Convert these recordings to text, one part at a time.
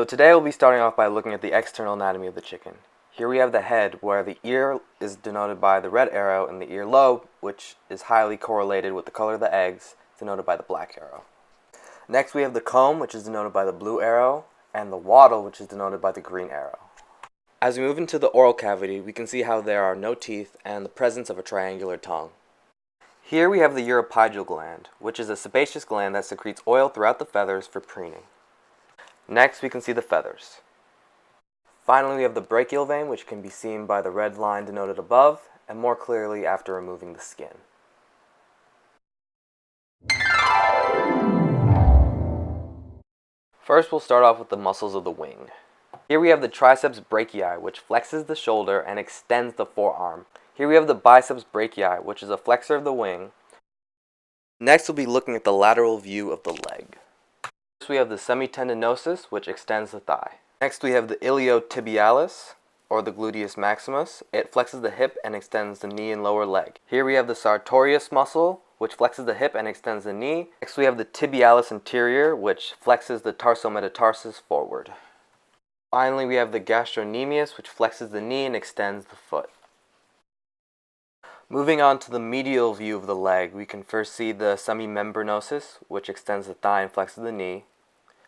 today we'll be starting off by looking at the external anatomy of the chicken. Here we have the head, where the ear is denoted by the red arrow, and the earlobe, which is highly correlated with the color of the eggs, denoted by the black arrow. Next we have the comb, which is denoted by the blue arrow, and the wattle, which is denoted by the green arrow. As we move into the oral cavity, we can see how there are no teeth and the presence of a triangular tongue. Here we have the uropygial gland, which is a sebaceous gland that secretes oil throughout the feathers for preening. Next we can see the feathers. Finally we have the brachial vein, which can be seen by the red line denoted above, and more clearly after removing the skin. First we'll start off with the muscles of the wing. Here we have the triceps brachii, which flexes the shoulder and extends the forearm. Here we have the biceps brachii, which is a flexor of the wing. Next we'll be looking at the lateral view of the leg. First we have the semitendinosus, which extends the thigh. Next we have the iliotibialis, or the gluteus maximus. It flexes the hip and extends the knee and lower leg. Here we have the sartorius muscle, which flexes the hip and extends the knee. Next we have the tibialis anterior, which flexes the tarsometatarsus forward. Finally we have the gastrocnemius, which flexes the knee and extends the foot. Moving on to the medial view of the leg, we can first see the semimembranosus, which extends the thigh and flexes the knee.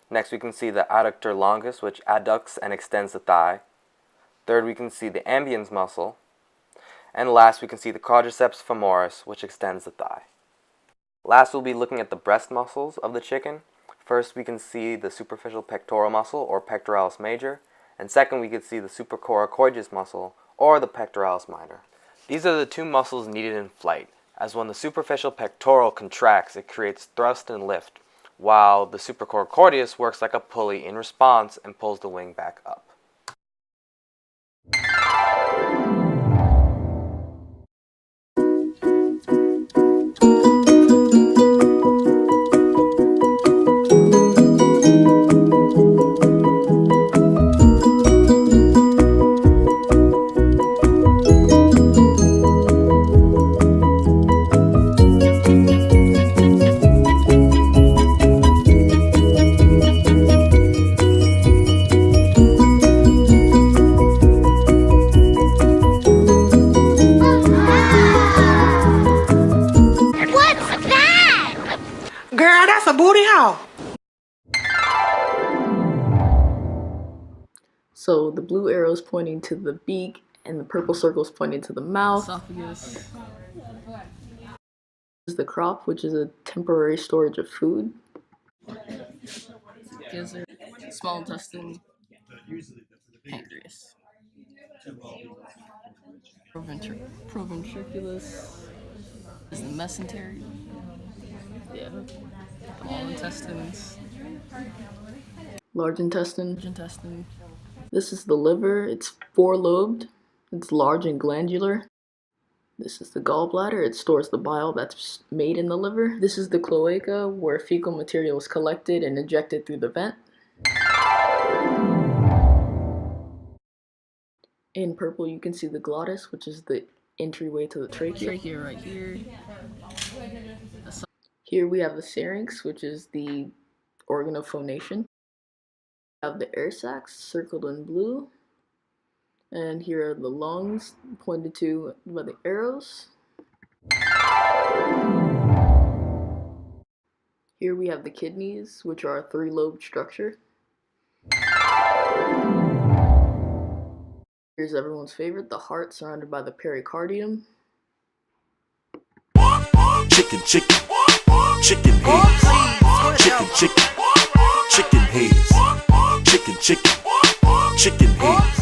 Next we can see the adductor longus, which adducts and extends the thigh. Third we can see the ambiens muscle. And last we can see the quadriceps femoris, which extends the thigh. Last we'll be looking at the breast muscles of the chicken. First we can see the superficial pectoral muscle, or pectoralis major. And second we can see the supracoracoideus muscle, or the pectoralis minor. These are the two muscles needed in flight, as when the superficial pectoral contracts, it creates thrust and lift, while the supracoracoideus works like a pulley in response and pulls the wing back up. A booty hole. So the blue arrows pointing to the beak and the purple circles pointing to the mouth. Esophagus. This is the crop, which is a temporary storage of food. Gizzard. Small intestine. Pancreas. Proventriculus is the mesentery. Yeah. Small intestines. Large intestine. Large intestine. This is the liver. It's four-lobed. It's large and glandular. This is the gallbladder. It stores the bile that's made in the liver. This is the cloaca, where fecal material is collected and ejected through the vent. In purple, you can see the glottis, which is the entryway to the trachea. Trachea right here. Here we have the syrinx, which is the organ of phonation. We have the air sacs circled in blue. And here are the lungs pointed to by the arrows. Here we have the kidneys, which are a three-lobed structure. Here's everyone's favorite, the heart surrounded by the pericardium. Chicken, chicken, chicken heads. Chicken, chicken, chicken heads. Chicken, chicken, chicken heads.